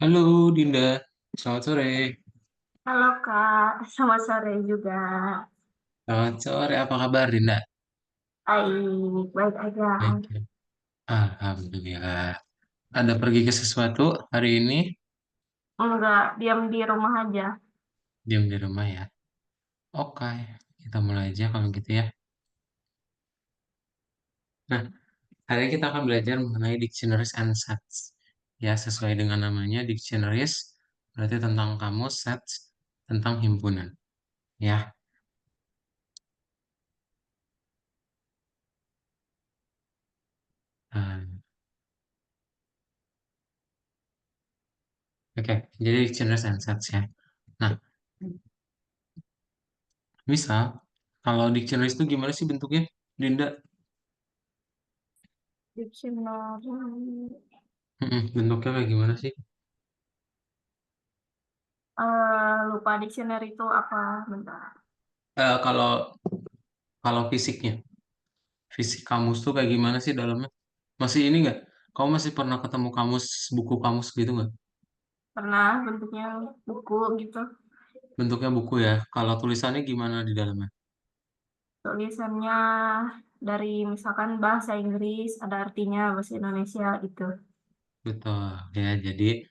Halo Dinda, selamat sore. Halo Kak, selamat sore juga. Selamat sore, apa kabar Dinda? Baik, baik aja. Baik ya. Alhamdulillah. Ada pergi ke sesuatu hari ini? Enggak, diam di rumah aja. Diam di rumah ya. Oke, kita mulai aja kalau gitu ya. Nah, hari ini kita akan belajar mengenai dictionaries and sets. Ya, sesuai dengan namanya, dictionaries berarti tentang kamus, sets tentang himpunan. Ya, Nah, oke. Jadi dictionaries and sets ya. Nah, misal kalau dictionaries itu gimana sih bentuknya, Dinda? Dictionary. Bentuknya kayak gimana sih? Lupa dictionary itu apa? Bentar. Kalau kalau fisiknya, fisik kamus tuh kayak gimana sih dalamnya? Masih ini nggak? Kamu masih pernah ketemu kamus, buku kamus gitu nggak? Pernah bentuknya buku gitu. Bentuknya buku ya. Kalau tulisannya gimana di dalamnya? Tulisannya dari misalkan bahasa Inggris, ada artinya bahasa Indonesia gitu. Betul ya. Jadi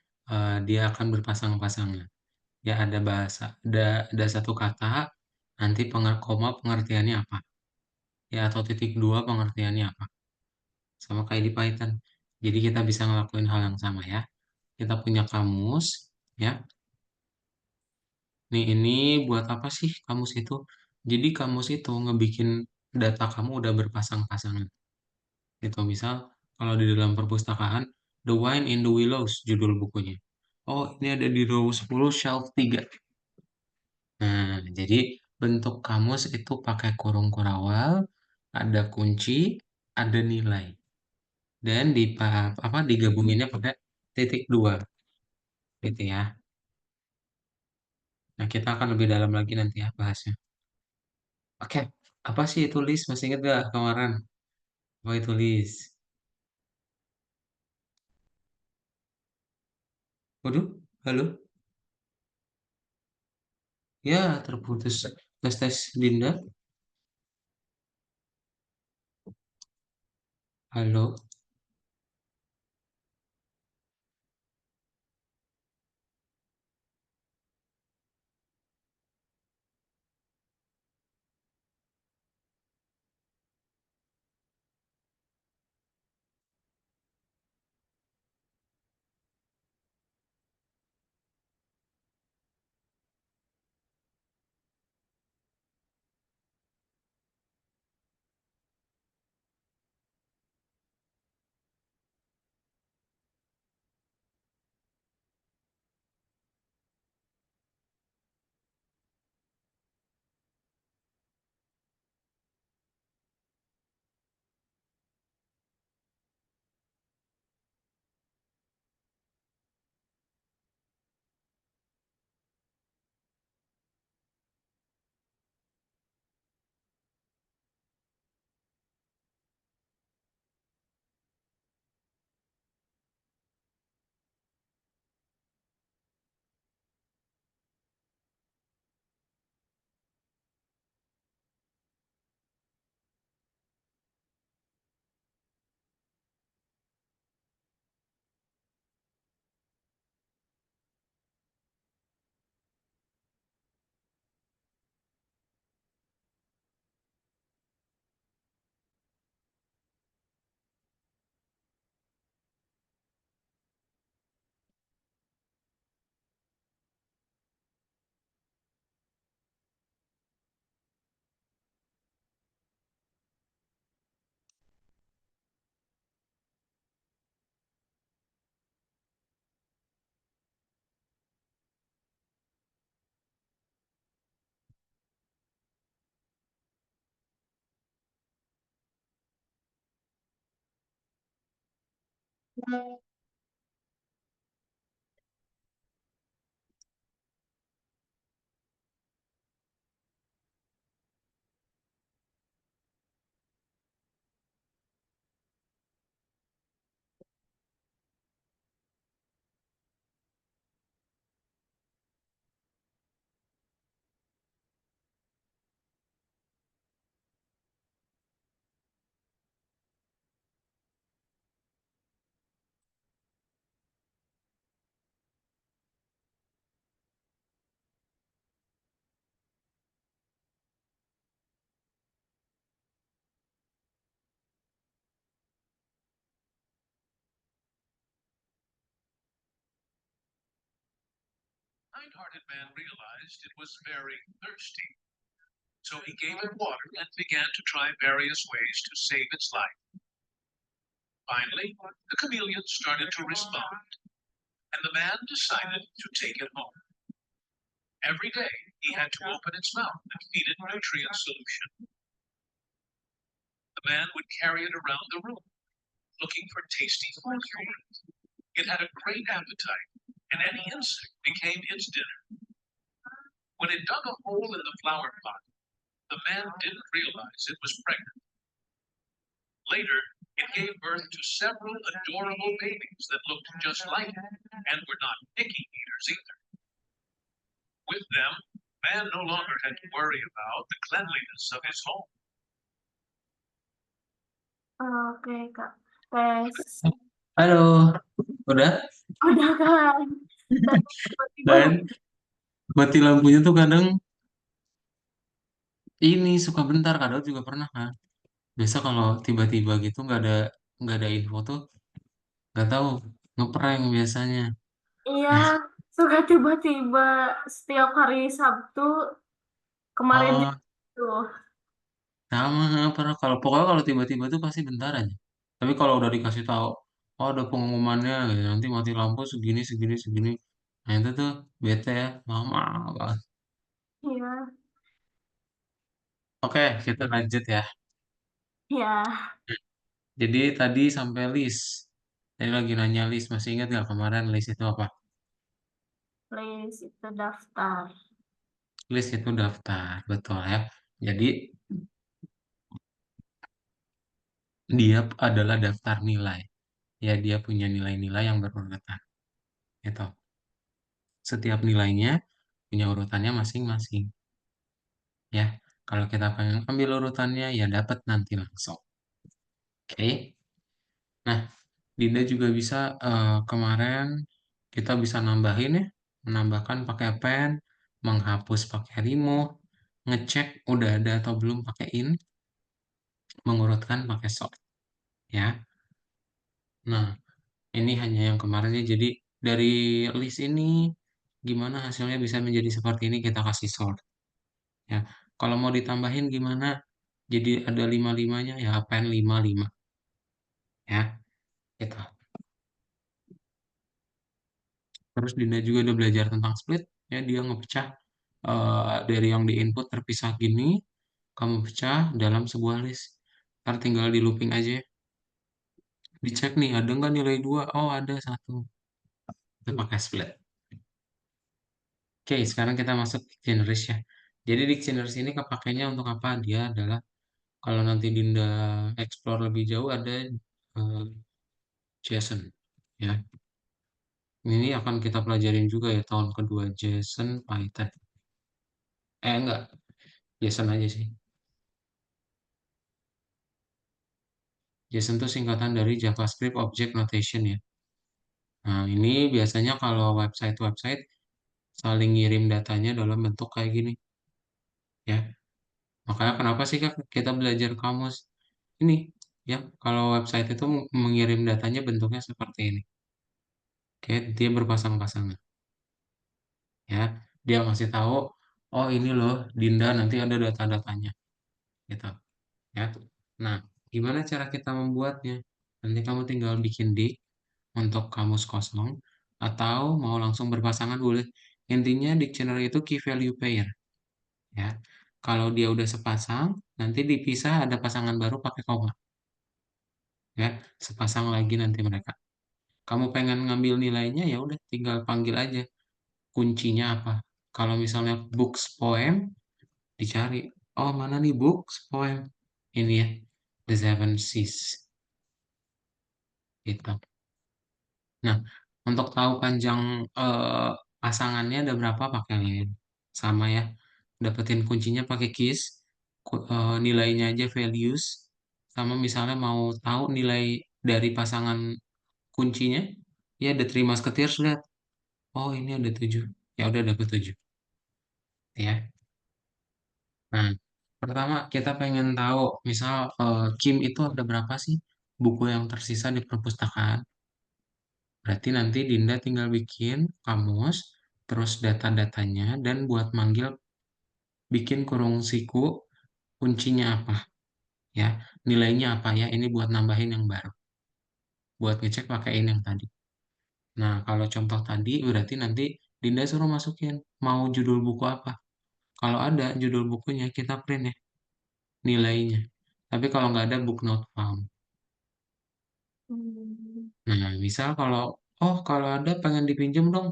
dia akan berpasang-pasangan. Ya ada bahasa, ada satu kata, nanti koma pengertiannya apa? Ya atau titik dua pengertiannya apa? Sama kayak di Python. Jadi kita bisa ngelakuin hal yang sama ya. Kita punya kamus, ya. Nih, ini buat apa sih kamus itu? Jadi kamus itu ngebikin data kamu udah berpasang-pasangan. Gitu, misal kalau di dalam perpustakaan, The Wine in the Willows judul bukunya. Oh, ini ada di row 10 shelf 3. Nah, jadi bentuk kamus itu pakai kurung kurawal, ada kunci, ada nilai. Dan apa digabunginnya pakai titik dua, gitu ya. Nah, kita akan lebih dalam lagi nanti ya bahasnya. Oke, apa sih itu list? Masih ingat gak kemarin? Apa itu list? Waduh, halo? Ya, terputus. Tes tes Dinda, halo? kind-hearted man realized it was very thirsty, so he gave it water and began to try various ways to save its life. Finally, the chameleon started to respond, and the man decided to take it home. Every day, he had to open its mouth and feed it nutrient solution. The man would carry it around the room, looking for tasty food for it. It had a great appetite, and any insect became its dinner. When it dug a hole in the flower pot, the man didn't realize it was pregnant. Later, it gave birth to several adorable babies that looked just like it and were not picky eaters either. With them, man no longer had to worry about the cleanliness of his home. Oke, Kak. Tes. Halo, udah? Udah, Kak. Tadi tiba-tiba Dan mati lampunya tuh kadang ini suka bentar, kadang juga pernah kan. Biasa kalau tiba-tiba gitu nggak ada info tuh nggak tahu ngeprank biasanya. iya, suka tiba-tiba setiap hari Sabtu kemarin Oh, itu. sama pernah kalau pokoknya kalau tiba-tiba tuh pasti bentar aja. Tapi kalau udah dikasih tahu, oh ada pengumumannya, gitu, nanti mati lampu segini segini segini. Nah itu tuh bete ya, lama banget. Iya, Oke, kita lanjut ya. ya, Jadi tadi sampai list. Tadi lagi nanya list, masih ingat nggak kemarin list itu apa? list itu daftar. List itu daftar, betul ya. Jadi dia adalah daftar nilai. Ya, dia punya nilai-nilai yang berurutan. Gitu. Setiap nilainya punya urutannya masing-masing. Ya, kalau kita pengen ambil urutannya, ya dapat nanti langsung. Oke. Nah, Dinda juga bisa kemarin kita bisa nambahin ya, menambahkan pakai pen, menghapus pakai remove, ngecek udah ada atau belum pakai in, mengurutkan pakai sort. Ya. Nah, ini hanya yang kemarinnya. Jadi dari list ini gimana hasilnya bisa menjadi seperti ini kita kasih sort. Ya, kalau mau ditambahin gimana? Jadi ada lima limanya ya pen lima lima ya. Gitu. Terus Dinda juga udah belajar tentang split ya dia ngepecah dari yang di input terpisah gini kamu pecah dalam sebuah list. Ntar tinggal di looping aja ya. Dicek nih ada nggak nilai dua? Oh ada satu. Itu pakai split. Oke, sekarang kita masuk dictionaries ya. Jadi dictionaries ini kepakainya untuk apa? Dia adalah kalau nanti Dinda explore lebih jauh ada eh, JSON ya. Ini akan kita pelajarin juga ya tahun kedua JSON Python. Enggak, JSON aja sih. JSON itu singkatan dari JavaScript Object Notation ya. Nah, ini biasanya kalau website-website saling ngirim datanya dalam bentuk kayak gini ya. Makanya kenapa sih Kak kita belajar kamus ini ya, kalau website itu mengirim datanya bentuknya seperti ini. Oke, dia berpasang-pasangan ya. Dia masih tahu, oh ini loh Dinda nanti ada data-datanya gitu ya. Nah, gimana cara kita membuatnya? Nanti kamu tinggal bikin dict untuk kamus kosong atau mau langsung berpasangan boleh. Intinya dictionary itu key value pair ya. Kalau dia udah sepasang, nanti dipisah ada pasangan baru pakai koma ya. Sepasang lagi nanti mereka. Kamu pengen ngambil nilainya ya udah tinggal panggil aja kuncinya apa. Kalau misalnya books poem dicari. Oh, mana nih books poem? Ini ya. The Seven Seas gitu. Nah, untuk tahu panjang pasangannya ada berapa pakai len. Sama ya. Dapetin kuncinya pakai keys. Nilainya aja values. Sama misalnya mau tahu nilai dari pasangan kuncinya, ya ada Three Musketeers lihat. Oh, ini ada 7. Ya udah dapet 7 ya. Nah, pertama kita pengen tahu misal Kim itu ada berapa sih buku yang tersisa di perpustakaan. Berarti nanti Dinda tinggal bikin kamus, terus data-datanya, dan buat manggil bikin kurung siku, kuncinya apa ya, nilainya apa ya, ini buat nambahin yang baru, buat ngecek pakein yang tadi. Nah, kalau contoh tadi berarti nanti Dinda suruh masukin mau judul buku apa. Kalau ada judul bukunya kita print ya nilainya. Tapi kalau nggak ada book not found. Hmm. Nah, misal kalau oh kalau ada pengen dipinjem dong.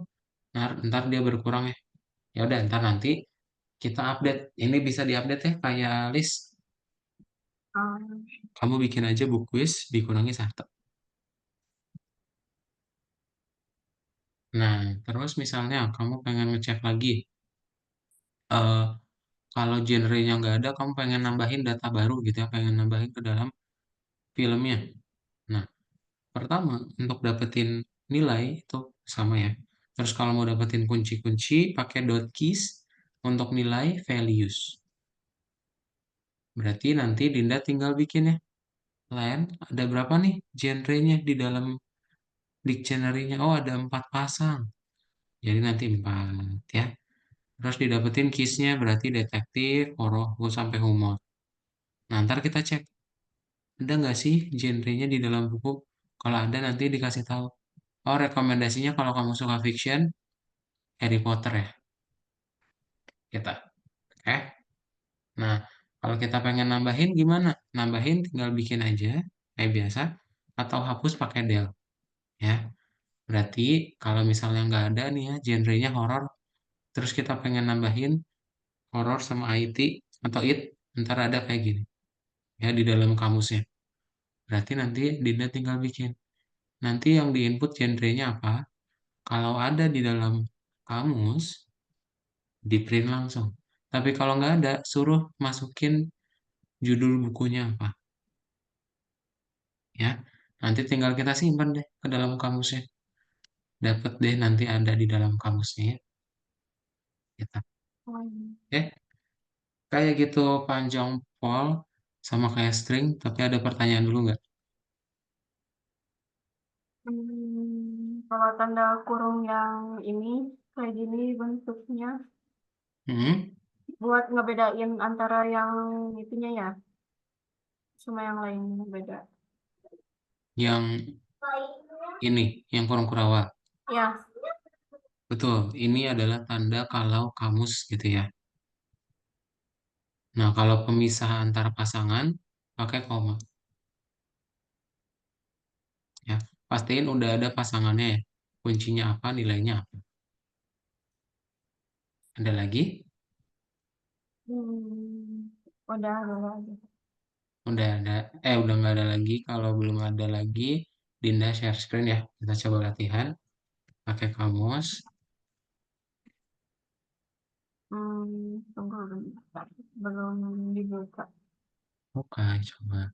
Ntar dia berkurang ya. Ya udah ntar nanti kita update. Ini bisa diupdate ya kayak list. Ah, Kamu bikin aja book quiz dikurangi satu. Nah, terus misalnya kamu pengen ngecek lagi. eh Kalau genrenya nggak ada, kamu pengen nambahin data baru gitu ya, pengen nambahin ke dalam filmnya. Nah, pertama, untuk dapetin nilai itu sama ya. Terus kalau mau dapetin kunci-kunci, pakai dot keys untuk nilai values. Berarti nanti Dinda tinggal bikin ya. Len, ada berapa nih genrenya di dalam dictionary-nya? Oh, ada 4 pasang. Jadi nanti 4 ya. Terus didapetin keys-nya berarti detektif, horor, sampai humor. Nah, ntar kita cek. Ada nggak sih genrenya di dalam buku? Kalau ada nanti dikasih tahu. Oh, rekomendasinya kalau kamu suka fiction, Harry Potter ya, kita. Oke. Nah, kalau kita pengen nambahin gimana? Nambahin tinggal bikin aja, kayak biasa, atau hapus pakai del. Ya, berarti kalau misalnya nggak ada nih ya, genrenya horor, terus kita pengen nambahin horor sama IT atau it, ntar ada kayak gini. Ya, di dalam kamusnya. Berarti nanti Dinda tinggal bikin. Nanti yang diinput genrenya apa? Kalau ada di dalam kamus, di print langsung. Tapi kalau nggak ada, suruh masukin judul bukunya apa. Ya, nanti tinggal kita simpan deh ke dalam kamusnya. Dapat deh nanti ada di dalam kamusnya ya. Kita. hmm. Oke, kayak gitu panjang pol sama kayak string, tapi ada pertanyaan dulu nggak? Kalau tanda kurung yang ini kayak gini bentuknya Hmm, buat ngebedain antara yang itunya ya sama yang lain beda. yang ini, yang kurang kurawa. Ya, Betul, ini adalah tanda kalau kamus gitu ya. Nah, kalau pemisah antara pasangan, pakai koma. Ya, pastiin udah ada pasangannya ya. Kuncinya apa, nilainya apa. Ada lagi? udah aja. Udah ada. Udah nggak ada lagi. Kalau belum ada lagi, Dinda share screen ya. Kita coba latihan. Pakai kamus. Tunggu bentar, belum dibuka. Oke, coba.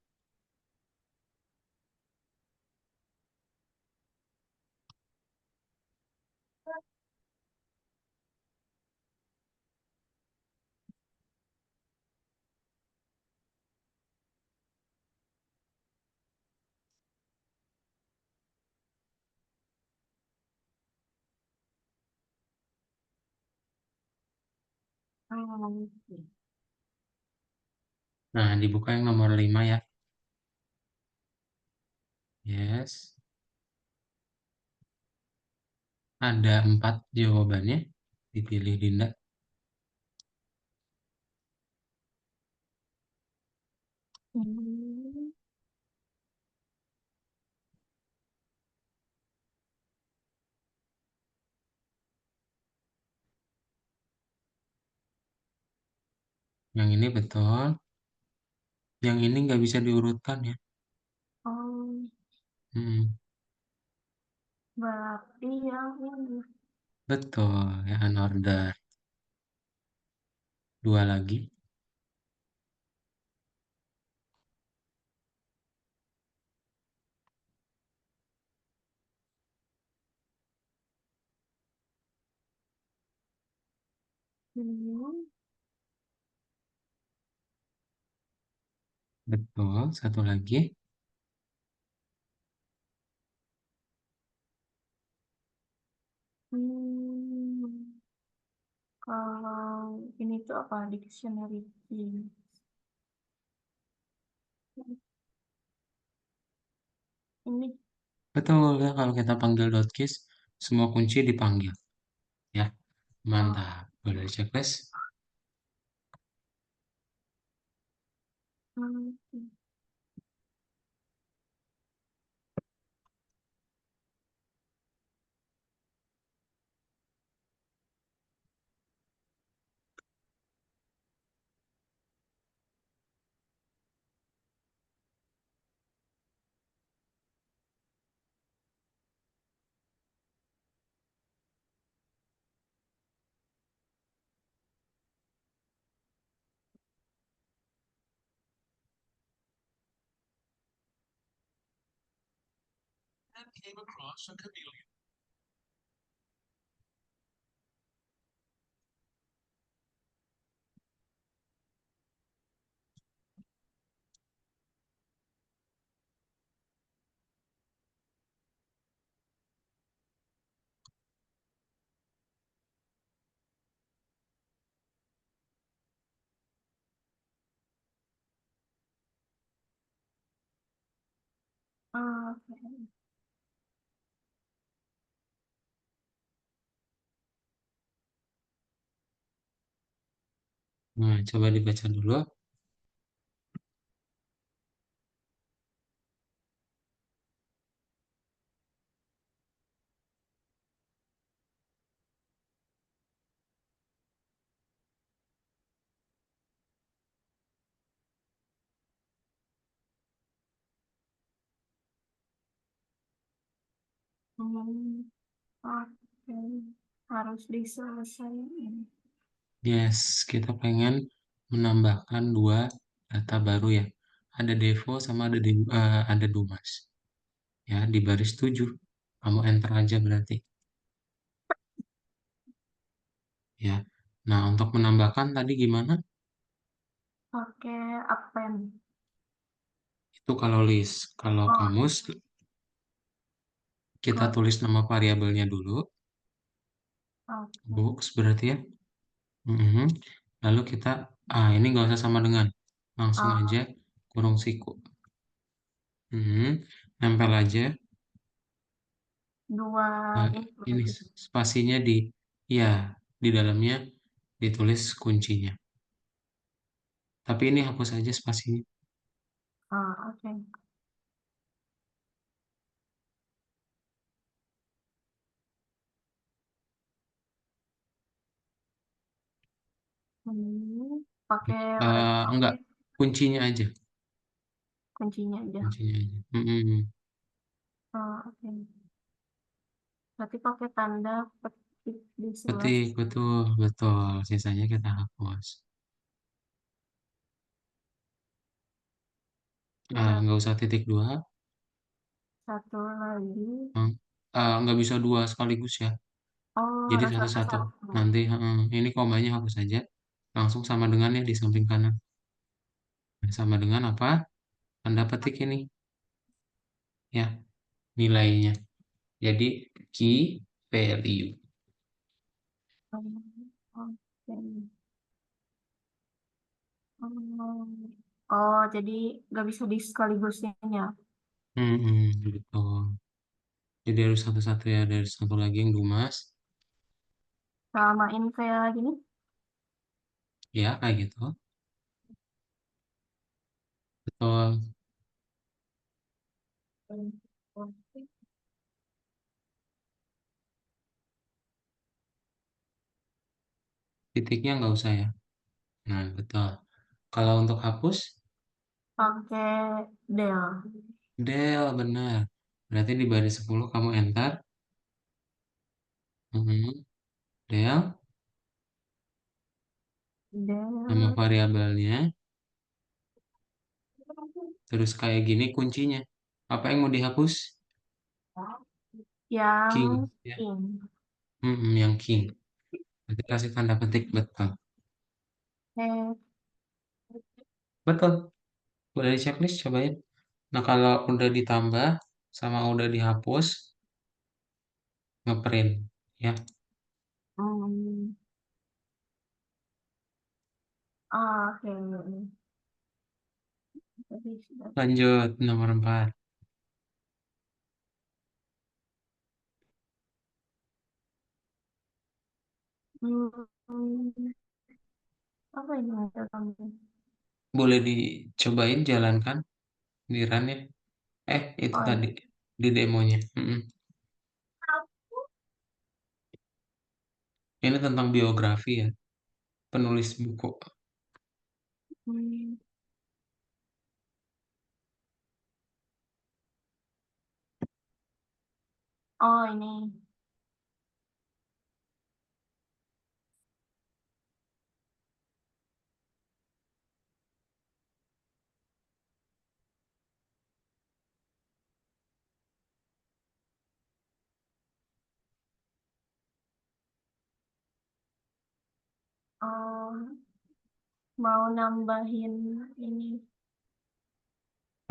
Hmm, Nah, dibuka yang nomor 5 ya. Yes. Ada 4 jawabannya. Dipilih Dinda. hmm, Yang ini betul. Yang ini nggak bisa diurutkan ya. oh, Hmm, berarti yang ini. betul. Ya, unorder. Dua lagi. Hmm, Betul. Satu lagi. hmm. Kalau ini tuh apa? Dictionary key. Ini. Betul ya, kalau kita panggil .keys, semua kunci dipanggil. Ya, Oh, mantap. Boleh di checklist? hmm, oke. Nah, coba dibaca dulu. Hmm, oke. Harus diselesaikan. Yes, kita pengen menambahkan dua data baru ya. Ada Devo sama ada Dumas. Ya, di baris 7. Kamu enter aja berarti. Ya. Nah, untuk menambahkan tadi gimana? Pakai append. Itu kalau list. Kalau Oh, kamus, kita kalau tulis nama variabelnya dulu. oke. Books berarti ya. Mhm. Lalu kita, ini nggak usah sama dengan. Langsung Oh, aja kurung siku. Mhm. Nempel aja. dua Nah, ini ini berarti. spasinya ya, di dalamnya ditulis kuncinya. Tapi ini hapus aja spasinya. Oh, oke. Pakai lagi Enggak, pakai kuncinya aja. kuncinya aja. Kuncinya aja. Mhm. Oh, oke. Berarti pakai tanda petik di sebelah Petik, betul, betul. Sisanya kita hapus. sebelah Nggak usah titik dua. satu lagi. Nggak bisa dua sekaligus ya. Oh, Jadi harus satu-satu. satu-satu. Nanti, ini komanya hapus aja. Langsung sama dengan yang di samping kanan. Nah, sama dengan apa? Tanda petik ini. Ya, nilainya. Jadi, key value. Oke. Oh, jadi nggak bisa di sekaligusin ya? Betul. Jadi harus satu-satu ya. Dari satu lagi yang Dumas. Samain kayak gini. Ya, kayak gitu. Betul. Titiknya nggak usah ya. Nah, betul. Kalau untuk hapus, Pakai del. del, benar. Berarti di baris 10 kamu enter. Mhm. Del, nama Del variabelnya. Terus kayak gini kuncinya. Apa yang mau dihapus? yang King. Ya. king. Yang king. Berarti kasih tanda petik betul. Eh, Betul. Boleh di checklist cobain. Nah, kalau udah ditambah sama udah dihapus, ngeprint ya. hmm, Ah, oke. Tadi sudah. Lanjut, nomor 4. Hmm, apa ini menurut kamu? Boleh dicobain jalankan di run ya. Itu Oh, tadi di demonya. Ini tentang biografi ya, penulis buku. hmm, oh ini. Oh, mau nambahin ini.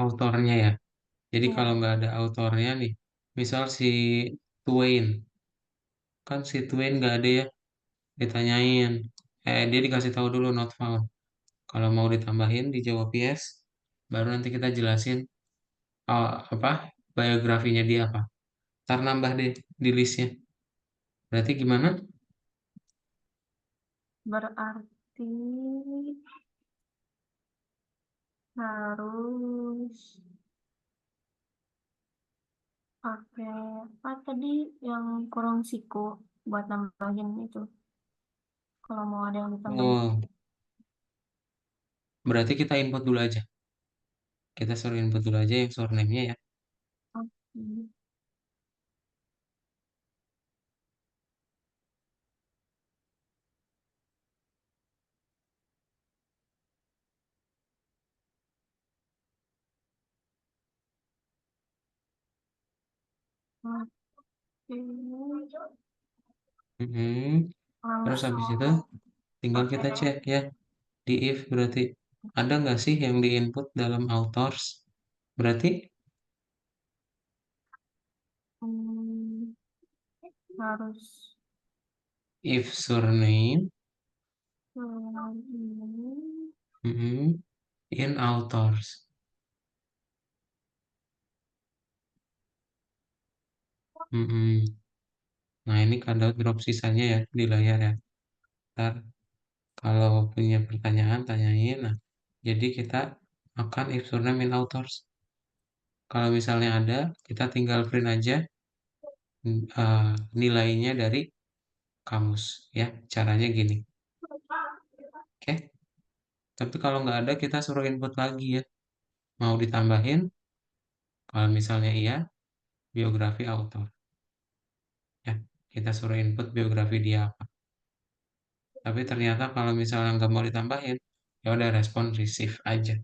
Autornya ya. Jadi kalau Ya, nggak ada autornya nih, misal si Twain, kan si Twain nggak ada ya, ditanyain. Dia dikasih tahu dulu not found. Kalau mau ditambahin dijawab yes, baru nanti kita jelasin apa biografinya dia apa. Ntar nambah deh di listnya. Berarti gimana? berarti harus pakai apa tadi yang kurang siku buat nambahin itu. Kalau mau ada yang ditambahin. Oh, berarti kita input dulu aja. Kita suruh input dulu aja yang surname-nya ya. Oke. Oke. Mm-mm. Terus habis Langsung itu tinggal pakai kita cek ya di if berarti ada nggak sih yang di input dalam authors? Berarti hmm, harus if surname ini. mm-mm, in authors. Mm-mm. Nah ini kado drop sisanya ya di layar ya. Ntar kalau punya pertanyaan tanyain. Nah, jadi kita akan if surname in authors. Kalau misalnya ada, kita tinggal print aja nilainya dari kamus ya. Caranya gini. Oke. Tapi kalau nggak ada, kita suruh input lagi ya. Mau ditambahin, kalau misalnya iya, biografi author. Ya, kita suruh input biografi dia apa. Tapi ternyata kalau misalnya nggak mau ditambahin, ya udah respon receive aja.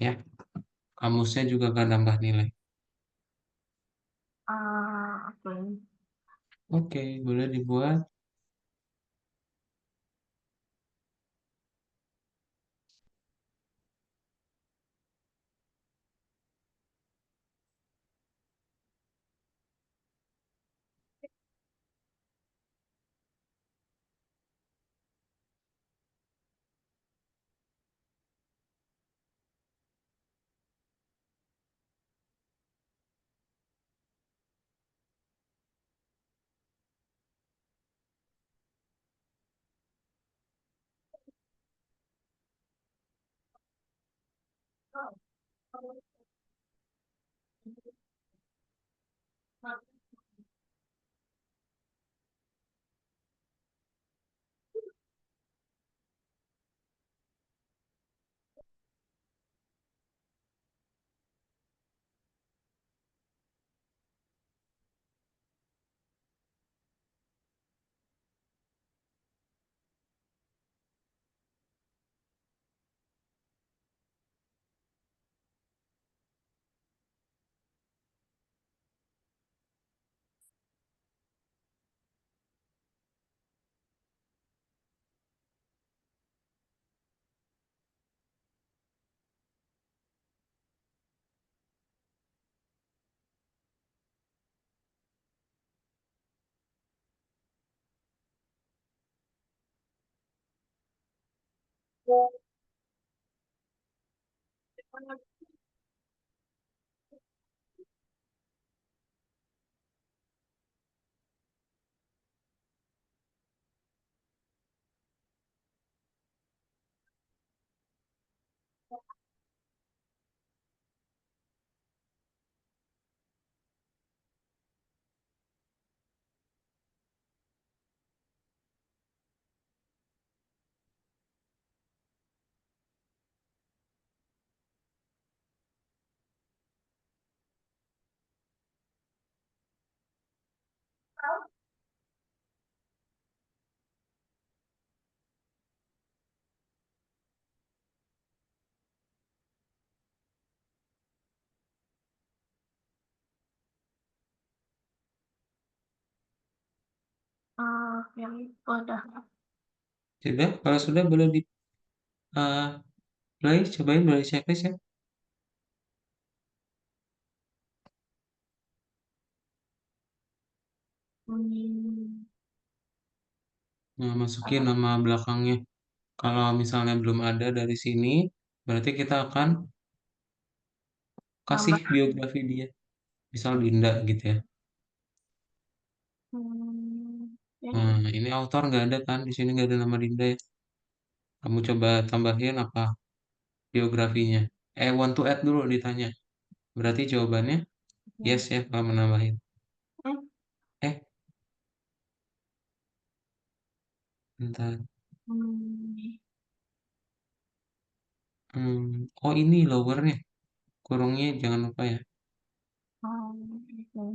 Ya, kamusnya juga nggak nambah nilai. Oke. Oke, boleh dibuat. Yang itu ada. Sudah, kalau sudah boleh di eh, play, cobain boleh checklist ya. Hmm, Nah, masukin ada nama belakangnya. Kalau misalnya belum ada dari sini, berarti kita akan kasih tambah. biografi dia. Misal Dinda gitu ya. Ini Nah, ini autor nggak ada kan? Di sini nggak ada nama Dinda ya. Kamu coba tambahin apa biografinya. Want to add dulu ditanya. Berarti jawabannya yes ya. ya kalau menambahin. Eh, Eh, bentar. hmm, Oh ini lowernya. Kurungnya jangan lupa ya. oke.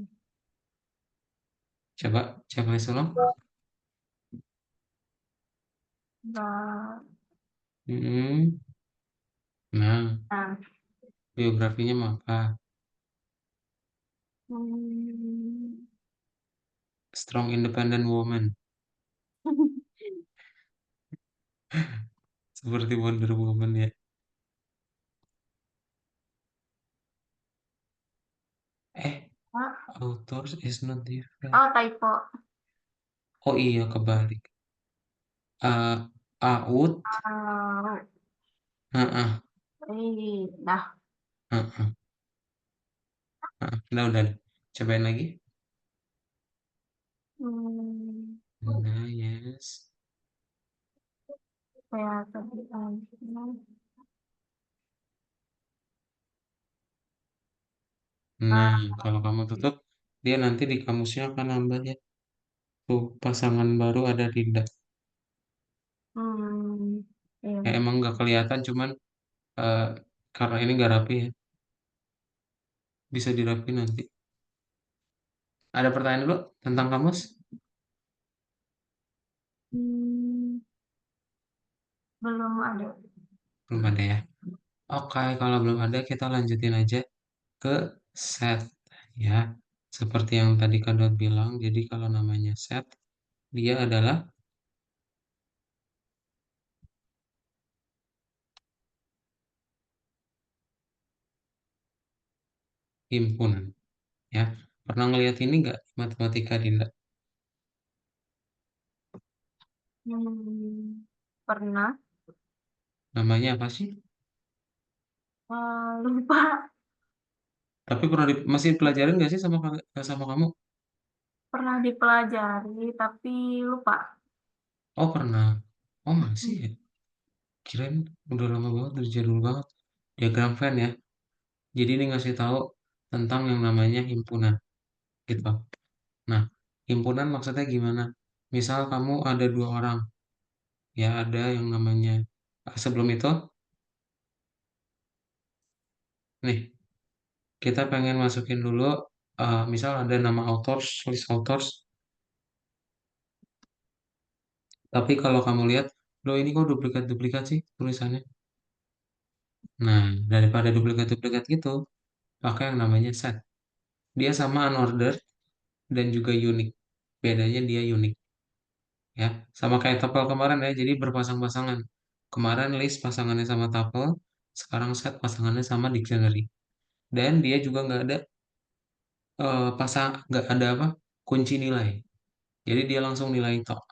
Coba checklist ulang. Nah, Hmm, Nah, nah, biografinya mah apa? hmm, Strong independent woman. Seperti Wonder Woman ya. Eh, ah, authors is not different. oh typo. Oh iya kebalik. Out. Ah, Heeh, dah. heeh, heeh. Udah. Cobain lagi. Hmm, Nah, yes. kayak tadi. Nah, Ah, kalau kamu tutup, dia nanti di kamusnya akan nambah ya. Tuh, pasangan baru ada Dinda. iya. Ya, emang nggak kelihatan, cuman eh, karena ini nggak rapi ya. Bisa dirapi nanti. Ada pertanyaan dulu tentang kamus? Hmm, belum ada. Belum ada ya. Oke, kalau belum ada kita lanjutin aja ke set ya. Seperti yang tadi Kak bilang, jadi kalau namanya set, dia adalah himpunan ya. Pernah ngeliat ini nggak di matematika Dinda? Pernah. Namanya apa sih? Lupa. Tapi masih pelajarin nggak sih sama kamu? Pernah dipelajari, tapi lupa. Oh pernah. Oh masih Hmm. ya? Kirain udah lama banget, udah jadul banget. Diagram Venn ya. Jadi ini ngasih tahu tentang yang namanya himpunan gitu. Nah, himpunan maksudnya gimana? Misal kamu ada dua orang, ya ada yang namanya sebelum itu, nih kita pengen masukin dulu, misal ada nama authors, list authors, tapi kalau kamu lihat, loh ini kok duplikat-duplikat sih tulisannya. Nah, daripada duplikat-duplikat gitu, pakai yang namanya set. Dia sama unordered dan juga unik. Bedanya dia unik. Ya sama kayak tuple kemarin ya, jadi berpasang-pasangan. Kemarin list pasangannya sama tuple, sekarang set pasangannya sama dictionary, dan dia juga nggak ada apa kunci nilai, jadi dia langsung nilai tok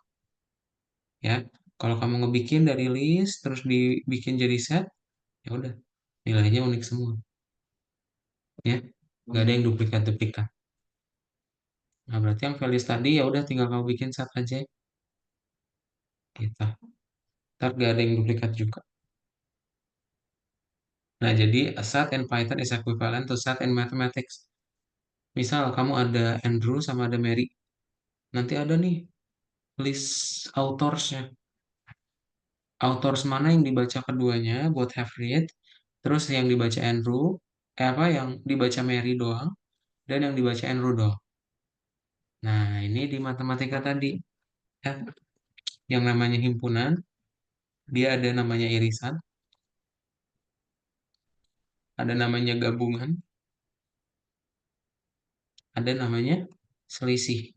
ya. Kalau kamu ngebikin dari list terus dibikin jadi set, ya udah nilainya unik semua, ya. Nggak ada yang duplikat-duplikat. Nah, berarti yang values tadi ya udah tinggal kamu bikin set aja gitu. Ntar nggak ada yang duplikat juga. Nah, jadi a set in Python is equivalent to set in mathematics. Misal kamu ada Andrew sama ada Mary. Nanti ada nih list autorsnya. Authors mana yang dibaca keduanya buat have read. Terus yang dibaca Andrew. Apa yang dibaca Mary doang. Dan yang dibaca Andrew doang. Nah, ini di matematika tadi. Ya, yang namanya himpunan. Dia ada namanya irisan. Ada namanya gabungan. Ada namanya selisih.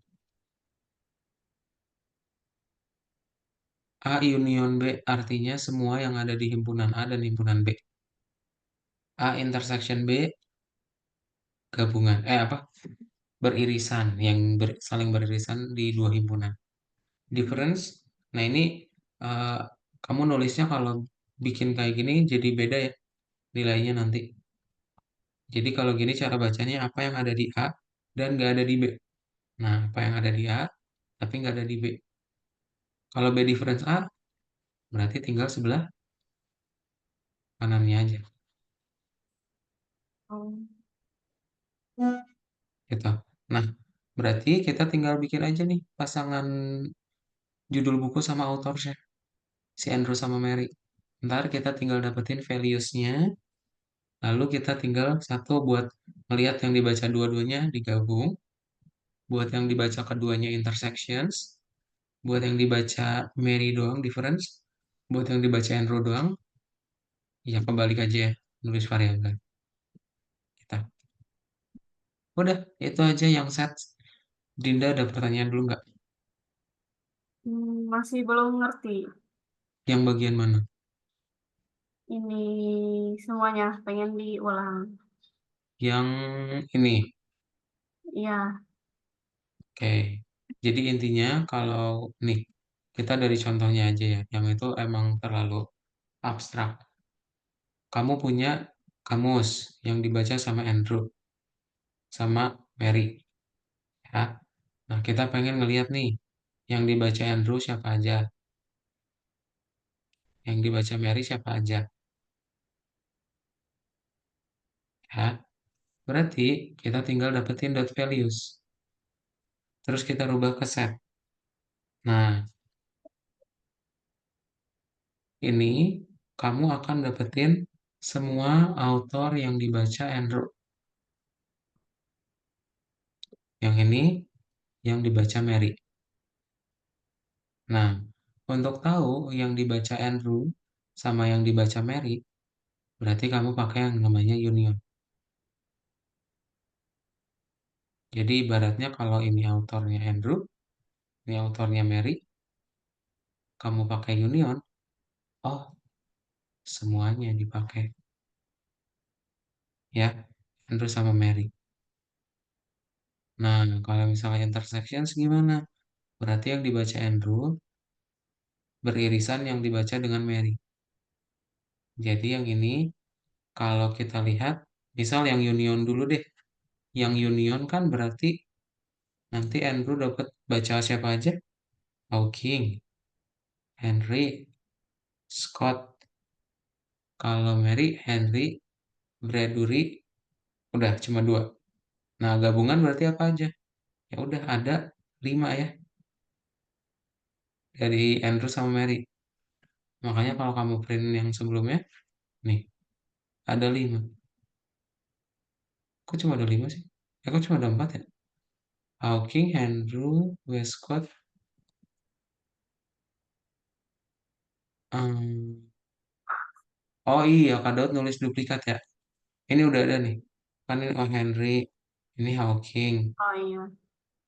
A union B artinya semua yang ada di himpunan A dan himpunan B. A intersection B gabungan. Apa? Beririsan yang saling beririsan di dua himpunan. Difference. Nah, ini eh, kamu nulisnya kalau bikin kayak gini jadi beda ya nilainya nanti. Jadi kalau gini cara bacanya apa yang ada di A dan nggak ada di B. Nah, apa yang ada di A tapi nggak ada di B. Kalau B difference A berarti tinggal sebelah kanannya aja. Oh. Gitu. Nah, berarti kita tinggal bikin aja nih pasangan judul buku sama autornya, si Andrew sama Mary. Ntar kita tinggal dapetin values-nya, lalu kita tinggal satu buat melihat yang dibaca dua-duanya digabung, buat yang dibaca keduanya intersections, buat yang dibaca Mary doang difference, buat yang dibaca Andrew doang, ya kebalik aja ya, nulis variabel kita. Udah, itu aja yang set. Dinda ada pertanyaan dulu nggak? Masih belum ngerti Yang bagian mana? ini semuanya, pengen diulang. Yang ini. Iya. Oke, jadi intinya kalau nih, kita dari contohnya aja ya, yang itu emang terlalu abstrak. Kamu punya kamus yang dibaca sama Andrew, sama Mary, ya. Nah, kita pengen ngeliat nih, yang dibaca Andrew siapa aja, yang dibaca Mary siapa aja, ya. Berarti kita tinggal dapetin dot values, terus kita rubah ke set. Nah, ini kamu akan dapetin semua author yang dibaca Andrew. Yang ini yang dibaca Mary. Nah, untuk tahu yang dibaca Andrew sama yang dibaca Mary, berarti kamu pakai yang namanya union. Jadi ibaratnya kalau ini autornya Andrew, ini autornya Mary, kamu pakai union, oh semuanya dipakai. Ya, Andrew sama Mary. Nah, kalau misalnya intersections gimana? Berarti yang dibaca Andrew beririsan yang dibaca dengan Mary. Jadi yang ini kalau kita lihat, misal yang union dulu deh. Yang union kan berarti nanti Andrew dapat baca siapa aja? Hawking, Henry, Scott. Kalau Mary, Henry, Bradbury, udah cuma dua. Nah, gabungan berarti apa aja? Ya udah ada lima ya dari Andrew sama Mary. Makanya kalau kamu print yang sebelumnya, nih ada lima. Kok cuma ada lima sih? Kok cuma ada empat ya? Hawking, Andrew, Westcott. Hmm. Oh iya, Kak Daud nulis duplikat ya. Ini udah ada nih. Kan ini oh Henry, ini Hawking, Oh iya.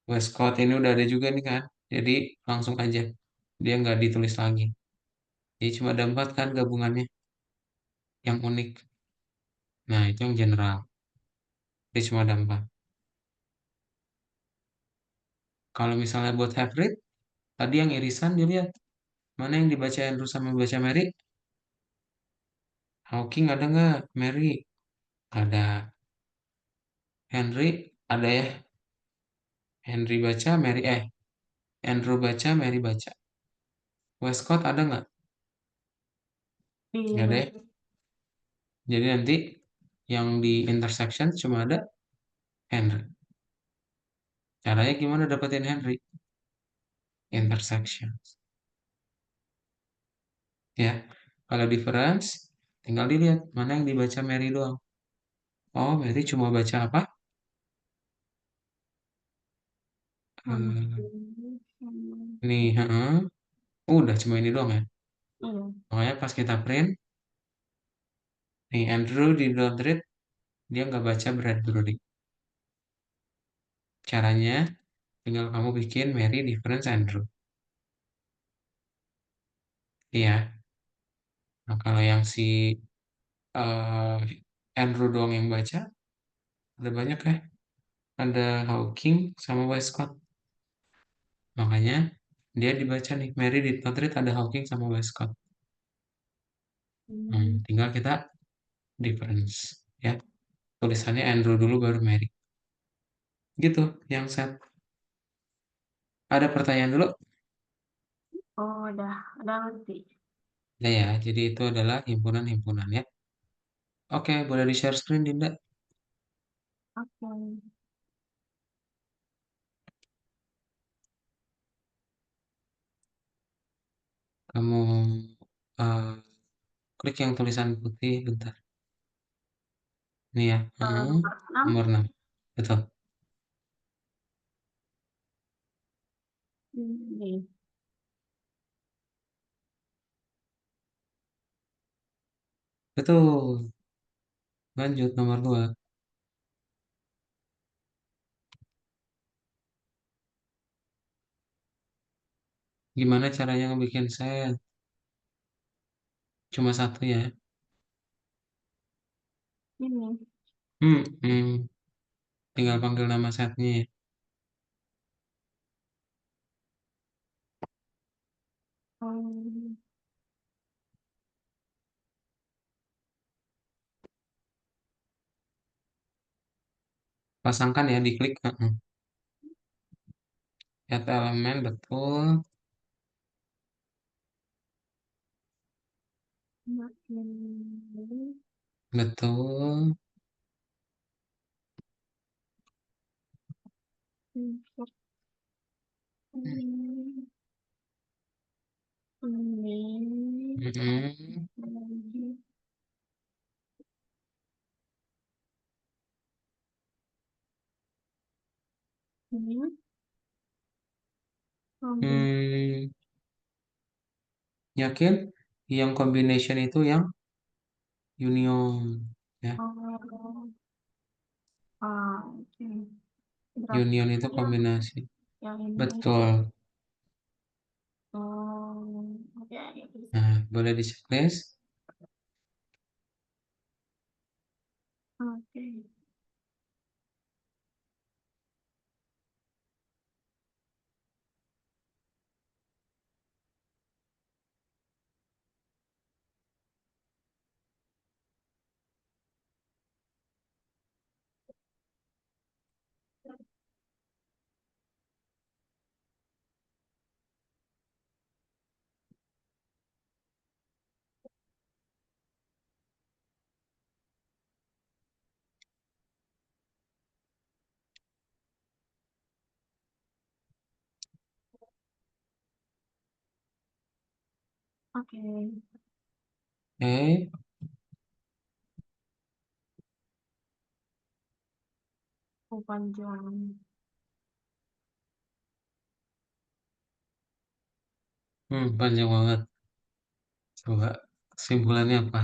Westcott ini udah ada juga nih kan. Jadi langsung aja. Dia nggak ditulis lagi. Jadi cuma ada empat kan gabungannya yang unik. Nah itu yang general. Jadi cuma ada empat. Kalau misalnya buat hybrid, tadi yang irisan dilihat. Mana yang dibaca Andrew sama baca Mary? Hawking ada nggak? Mary ada. Henry ada ya. Henry baca, Andrew baca, Mary baca. Westcott ada nggak? Nggak ada ya. Di Jadi nanti yang di intersection cuma ada Henry. Caranya gimana dapetin Henry? Intersection. Ya, kalau difference, tinggal dilihat mana yang dibaca Mary doang. Oh, Mary cuma baca apa? Eh, Hawking sama nih, heeh. Udah cuma ini doang ya. iya. Makanya pas kita print, nih Andrew di don't read, dia nggak baca Bradbury. Caranya, tinggal kamu bikin Mary difference Andrew. Iya. Nah, kalau yang si eh, Andrew doang yang baca, ada banyak ya. Ada Hawking sama Westcott. Makanya dia dibaca nih, Mary di don't read ada Hawking sama Westcott. Hmm. Tinggal kita difference ya. Tulisannya Andrew dulu baru Mary. Gitu yang set. Ada pertanyaan dulu? Oh, udah ngerti. Ada ya. Jadi itu adalah himpunan-himpunan ya. Oke, boleh di-share screen, Dinda. Oke. Kamu eh, klik yang tulisan putih, bentar. Ini ya. Nomor 6 Nomor 6. Betul. ini. Betul. Lanjut nomor 2. Gimana caranya ngebikin set? Cuma satu ya. Ini. Hmm. Tinggal panggil nama setnya ya. Hmm. Pasangkan ya, diklik. Add elemen, betul. Ini. Betul. Insert ini. Ini. Mm-mm. Lagi. Ini. Ambil. Hmm, yakin? Yang combination itu yang union. Ya, Oh, oke. Berarti union itu yang kombinasi. yang ini. Betul. Oh, oke. Nah, boleh di checklist. Oke. Oke. Oke. Panjang. Panjang banget. Coba kesimpulannya apa?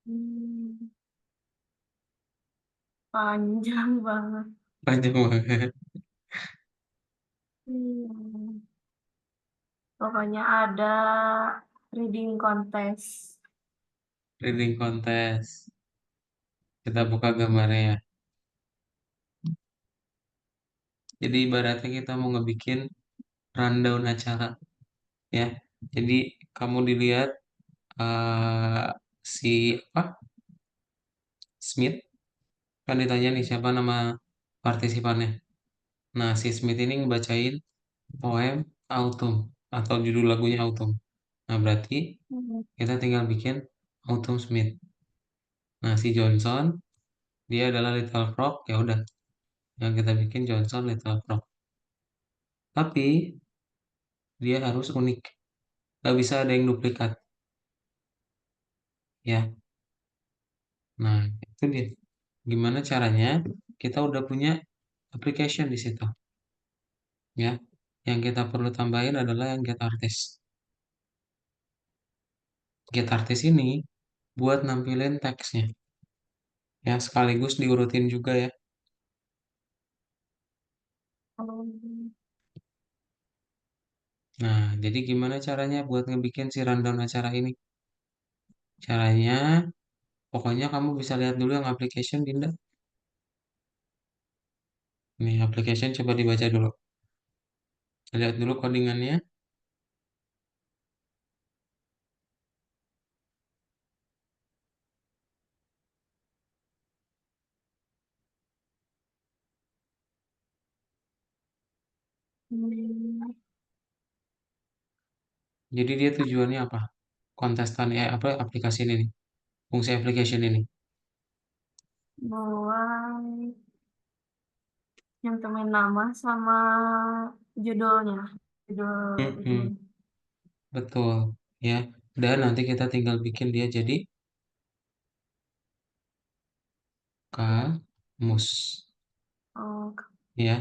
Hmm, panjang banget. Panjang banget. Hmm, pokoknya ada reading contest. Reading contest. Kita buka gambarnya ya. Jadi ibaratnya kita mau ngebikin rundown acara ya. Jadi kamu dilihat si apa Smith kan ditanya nih siapa nama partisipannya. Nah si Smith ini ngebacain poem Autumn atau judul lagunya Autumn. Nah berarti Hmm, kita tinggal bikin Autumn Smith. Nah si Johnson dia adalah Little Frog ya udah yang kita bikin Johnson Little Frog. Tapi dia harus unik. Gak bisa ada yang duplikat ya. Nah itu dia. Gimana caranya? Kita udah punya application di situ ya. Yang kita perlu tambahin adalah yang get artist. Get artist ini buat nampilin teksnya ya sekaligus diurutin juga ya. hmm, Nah, jadi gimana caranya buat ngebikin si rundown acara ini? Caranya, pokoknya kamu bisa lihat dulu yang application, Dinda. Nih, application coba dibaca dulu. Lihat dulu codingannya. hmm, Jadi dia tujuannya apa? Kontestan apa aplikasi ini nih? Fungsi application ini. mulai nyantumin nama sama judulnya, judul Hmm, itunya. betul. Ya, dan nanti kita tinggal bikin dia jadi kamus. Oh, Ya,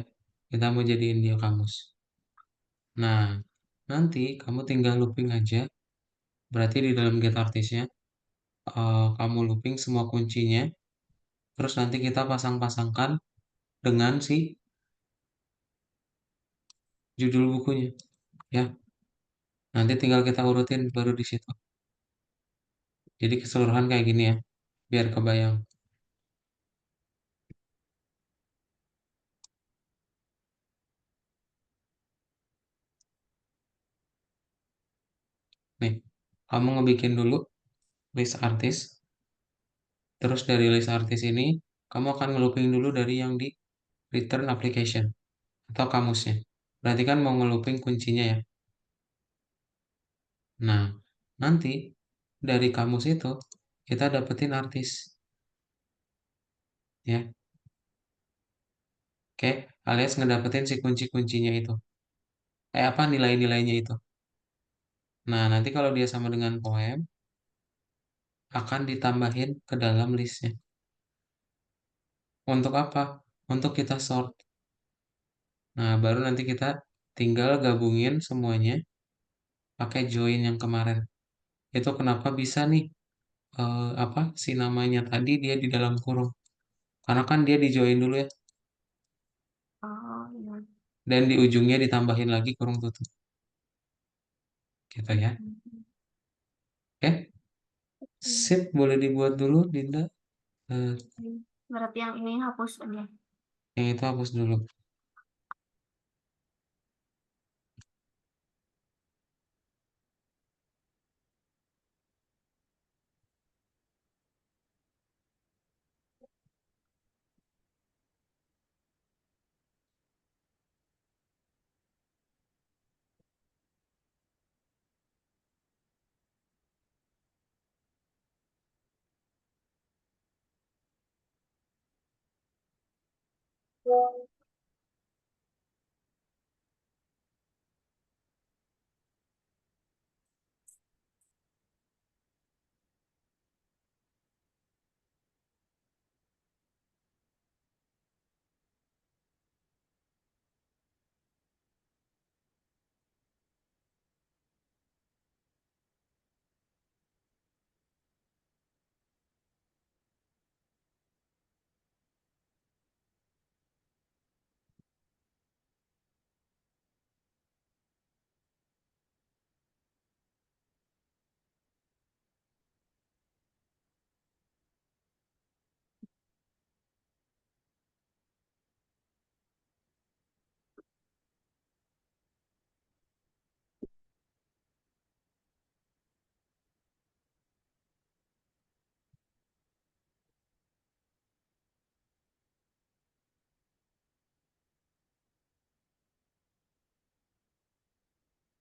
kita mau jadiin dia kamus. Nah, nanti kamu tinggal looping aja. Berarti di dalam get artisnya, kamu looping semua kuncinya. Terus nanti kita pasang-pasangkan dengan si judul bukunya. Ya, nanti tinggal kita urutin baru di situ. Jadi keseluruhan kayak gini ya, biar kebayang. Nih, kamu ngebikin dulu list artis. Terus dari list artis ini, kamu akan ngelooping dulu dari yang di return application atau kamusnya. Berarti kan mau ngelooping kuncinya ya. Nah, nanti dari kamus itu kita dapetin artis. Ya, oke, alias ngedapetin si kunci-kuncinya itu. Apa nilai-nilainya itu. Nah, nanti kalau dia sama dengan poem, akan ditambahin ke dalam listnya. Untuk apa? Untuk kita sort. Nah, baru nanti kita tinggal gabungin semuanya pakai join yang kemarin. Itu kenapa bisa nih apa si namanya tadi dia di dalam kurung. Karena kan dia di join dulu ya. oh iya. Dan di ujungnya ditambahin lagi kurung tutup. Gitu ya. Hmm, Oke, hmm. sip boleh dibuat dulu Dinda. Eh, Berarti yang ini hapus aja. yang itu hapus dulu.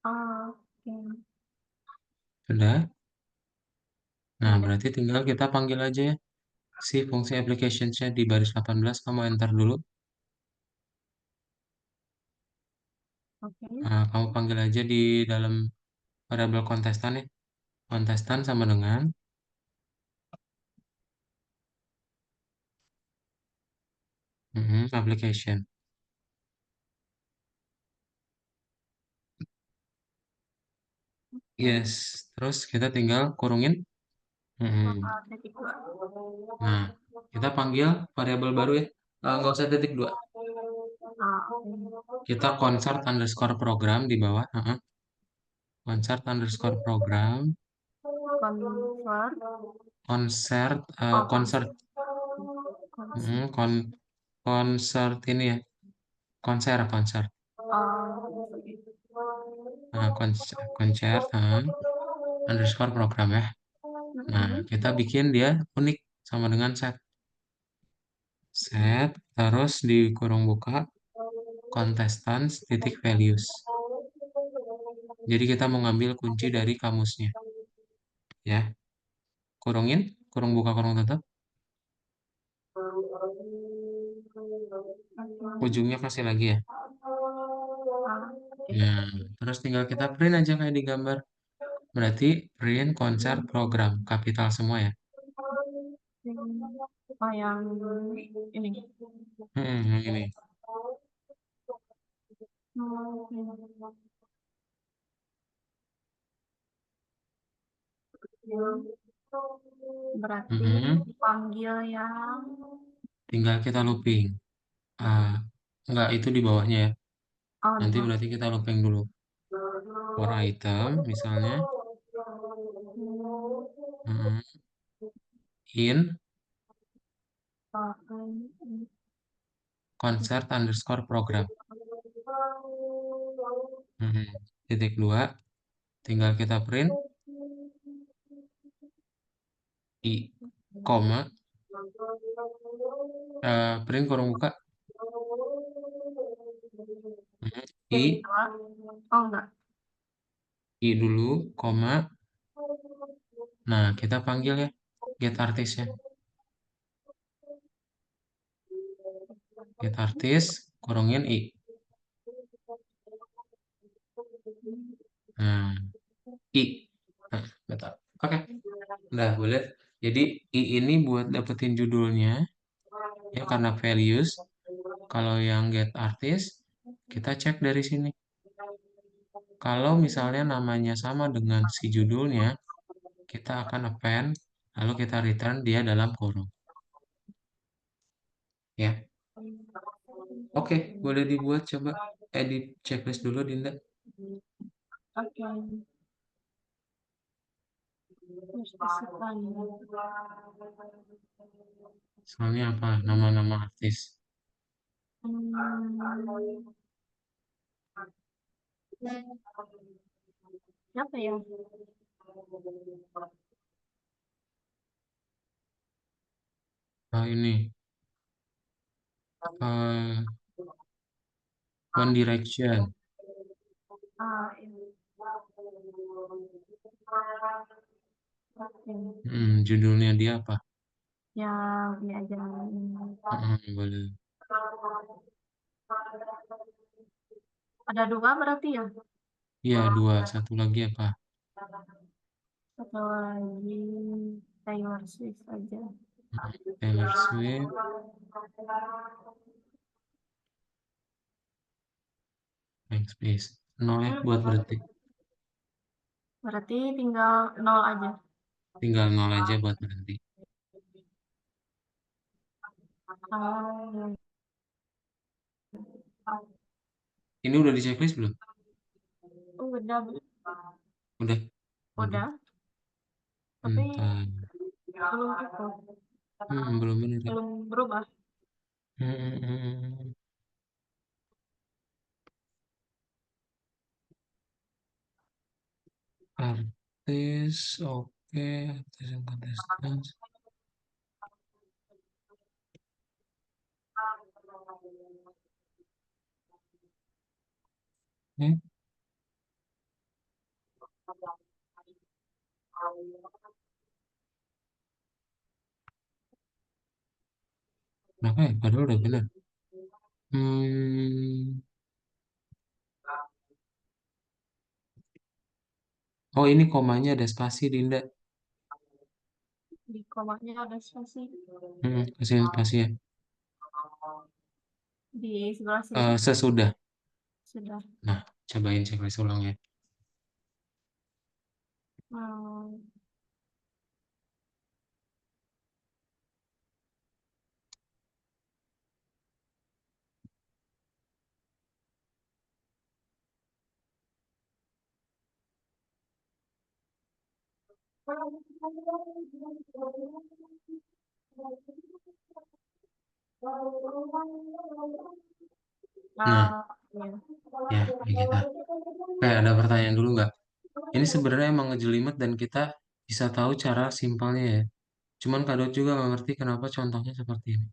Oke. Sudah? Nah, Udah. berarti tinggal kita panggil aja ya si fungsi applicationsnya di baris 18, kamu enter dulu. Oke. Nah, kamu panggil aja di dalam variabel kontestan ya. Kontestan sama dengan application. Oke. Yes, terus kita tinggal kurungin. Mhm. Titik dua. Nah, kita panggil variabel baru ya. Nggak usah titik dua. Oke. Kita consort underscore program di bawah. Consort underscore program. Convert. Concert, Oh, concert, concert. concert ini ya. Konser. Nah, konser, underscore program ya. Nah, kita bikin dia unik sama dengan set. Set, terus di kurung buka, contestants titik values. Jadi kita mau ngambil kunci dari kamusnya. Ya, kurungin, kurung buka, kurung tutup. Ujungnya kasih lagi ya. Nah, terus tinggal kita print aja kayak di gambar. Berarti print konser program, kapital semua ya. Oh, yang ini. Yang ini. Berarti Mhm. dipanggil yang Tinggal kita looping. Ah, enggak, itu di bawahnya ya. di Nanti bawah. berarti kita looping dulu. For item, misalnya, mhm, in concert underscore program. Mhm. Titik dua, tinggal kita print i, koma, print kurung buka, Titik i, dua. Oh, enggak. i dulu, koma. Nah, kita panggil ya get artisnya. Get artis, kurungin i. Nah, i. Nah, betul. Oke, udah boleh. Jadi i ini buat dapetin judulnya ya karena values. Kalau yang get artist, kita cek dari sini. Kalau misalnya namanya sama dengan si judulnya, kita akan append, lalu kita return dia dalam kurung. Ya, oke, boleh dibuat coba edit checklist dulu, Dinda. Oke. Terus disipkan. Soalnya apa? Nama-nama artis. Hmm, apa ya? Ini eh, One Direction. Ini. Oke. Judulnya dia apa? Yang ini aja. Boleh. Ada dua berarti ya? Iya, dua. Satu lagi apa? Satu lagi Taylor Swift aja. Taylor Swift. Next, please. Nol ya buat berarti. Berarti tinggal nol aja. Tinggal nol aja buat berhenti. Oh, Ini udah di checklist belum? udah, Udah. Waduh. udah. Tapi Entar. belum itu, Belum bener ya. belum berubah. Hmm. Artis, oke. Artis yang kontestan. Oke. Kenapa ya? Padahal udah benar. Hmm. Oh, ini komanya ada spasi, Dinda. Di komanya ada spasi. Kasih spasi ya. Di sebelah sini Sesudah. sudah. Nah, cobain cek ulang ya. Hmm, Nah, ah, ya. ya, kayak kita. Kayak ada pertanyaan dulu nggak? Ini sebenarnya emang ngejelimet dan kita bisa tahu cara simpelnya ya. Cuman Kak Dot juga nggak ngerti kenapa contohnya seperti ini.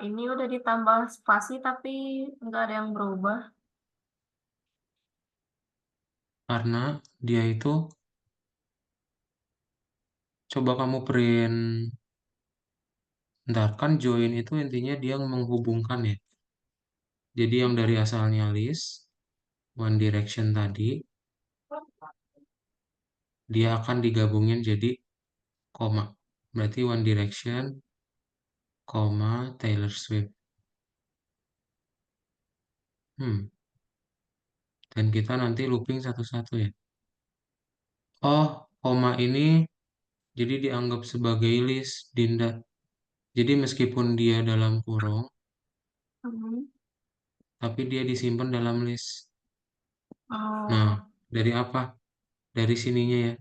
Ini udah ditambah spasi tapi nggak ada yang berubah. Karena dia itu, coba kamu print, ntar kan join itu intinya dia menghubungkan ya. Jadi yang dari asalnya list, One Direction tadi, dia akan digabungin jadi koma. Berarti One Direction, koma, Taylor Swift. Hmm, dan kita nanti looping satu-satu ya. Oh, koma ini jadi dianggap sebagai list, Dinda. Jadi meskipun dia dalam kurung, Hmm. tapi dia disimpan dalam list. Nah, Oh, dari apa? Dari sininya ya.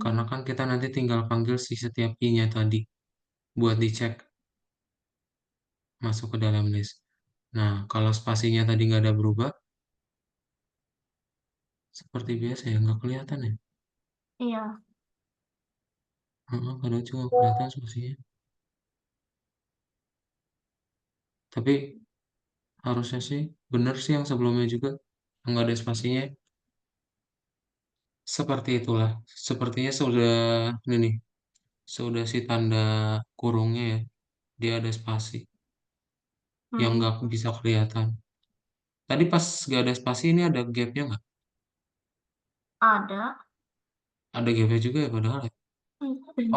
Karena hmm. kan kita nanti tinggal panggil si setiap i-nya tadi buat dicek masuk ke dalam list. Nah, kalau spasinya tadi nggak ada berubah, seperti biasa ya, nggak kelihatan ya. Iya. Heeh, kadang cuma kelihatan spasinya. Tapi harusnya sih, bener sih yang sebelumnya juga, nggak ada spasinya. Seperti itulah. Sepertinya sudah, ini nih, sudah si tanda kurungnya ya, dia ada spasi yang Hmm. nggak bisa kelihatan. Tadi pas nggak ada spasi ini ada gapnya nggak? Ada. Ada gapnya juga ya padahal ya.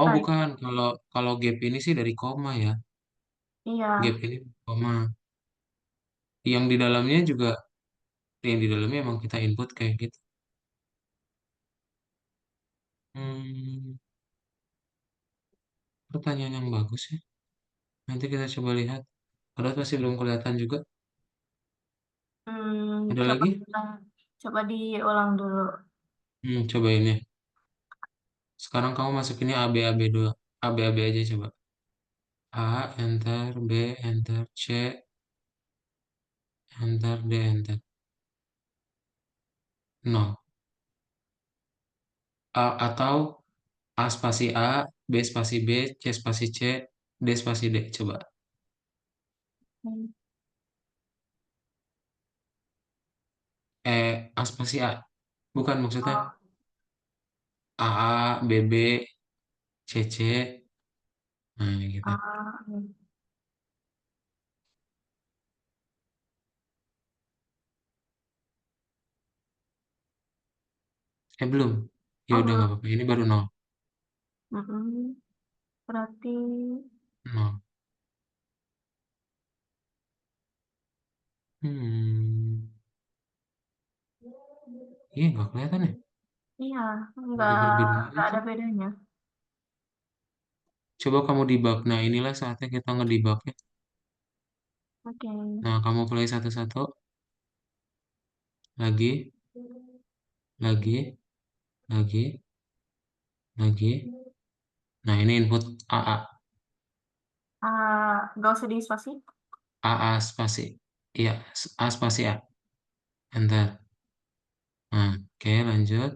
Oh Entah. bukan, kalau kalau gap ini sih dari koma ya. Iya. Gap ini koma. Yang di dalamnya juga, yang di dalamnya emang kita input kayak gitu. Hmm, pertanyaan yang bagus ya. Nanti kita coba lihat. Padahal pasti belum kelihatan juga. Ada Coba lagi? coba diulang dulu. Coba ini. Sekarang kamu masukinnya A B A B dua. A B A B aja coba. A, enter, B, enter, C, enter, D, enter. Nol. Atau A spasi A, B spasi B, C spasi C, D spasi D. Coba. Hmm. A spasi A. Bukan maksudnya Oh, A, B, B, C, C. Nah, gitu. hmm. Belum. Ya Oh, udah nggak belum. apa-apa. Ini baru nol. Mm-mm. Berarti Nol. Hmm. Iya, nggak kelihatan ya. iya, Nggak nggak ada perbedaan nggak aja. ada bedanya. Coba kamu debug. Nah, inilah saatnya kita ngedebug ya. Oke. Nah, kamu play satu-satu. Lagi, lagi, lagi, lagi. Nah, ini input AA. Nggak usah di spasi. AA spasi. Iya, A spasi A. Enter. Nah, oke, lanjut.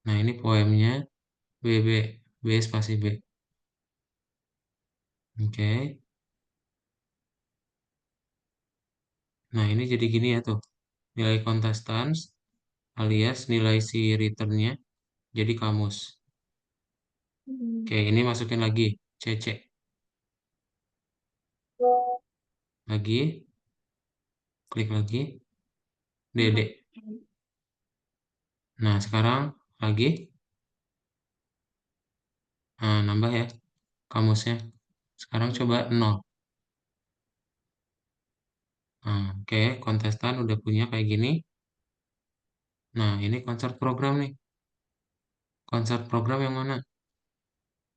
Nah, ini poemnya BB. B spasi B. Oke. Nah, ini jadi gini ya tuh. nilai contestants alias nilai si returnnya jadi kamus. Hmm. Oke, ini masukin lagi, CC. Lagi, klik lagi, Oke. DD. Nah, sekarang lagi, nah, nambah ya kamusnya. Sekarang coba 0. Nah, oke, kontestan udah punya kayak gini. Nah, ini konsert program nih. Konsert program yang mana?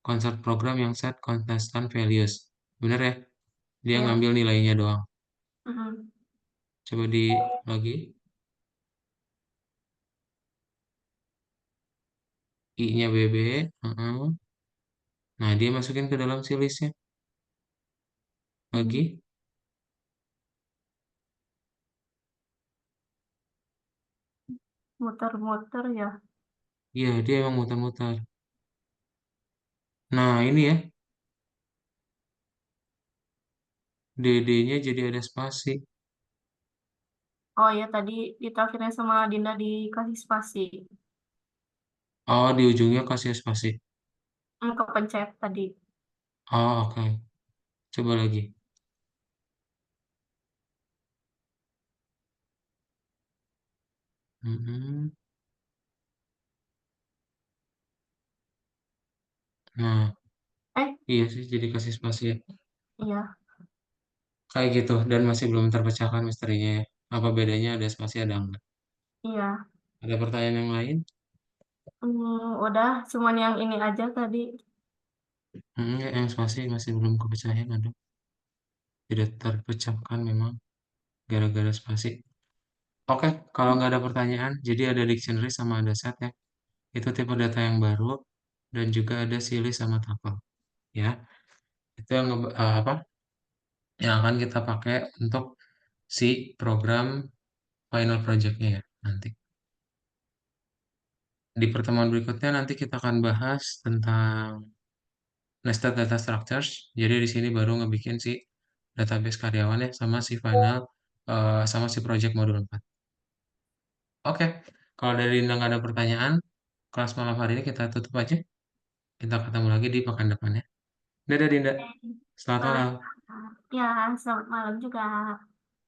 Konsert program yang set contestant values. Bener ya? Dia Ya. ngambil nilainya doang. Mhm. Coba di lagi. I-nya BB. Heeh. Nah, dia masukin ke dalam si listnya. Mhm. Lagi. Muter-muter ya. Iya, dia emang muter-muter. Nah, ini ya. DD-nya jadi ada spasi. Oh ya tadi ditafsirnya sama Dinda dikasih spasi. Oh, di ujungnya kasih spasi. Kepencet tadi. Oh, oke. Coba lagi. Mm-mm. Nah, Eh, iya sih jadi kasih spasi ya. iya, Kayak gitu. Dan masih belum terpecahkan misterinya ya. Apa bedanya ada spasi ada enggak? iya. Ada pertanyaan yang lain? Udah, cuman yang ini aja tadi. Ya, yang spasi masih belum kepecahin. Aduh, tidak terpecahkan memang gara-gara spasi. Oke, kalau nggak ada pertanyaan, jadi ada dictionary sama ada set ya. Itu tipe data yang baru dan juga ada silih sama tuple. Ya, itu yang apa? Yang akan kita pakai untuk si program final projectnya ya nanti. Di pertemuan berikutnya nanti kita akan bahas tentang nested data structures. Jadi di sini baru ngebikin si database karyawan ya sama si final sama si project modul 4. Oke, kalau dari Dinda nggak ada pertanyaan, kelas malam hari ini kita tutup aja. Kita ketemu lagi di pekan depan ya. Dadah Dinda, selamat Boleh. malam. Ya, selamat malam juga.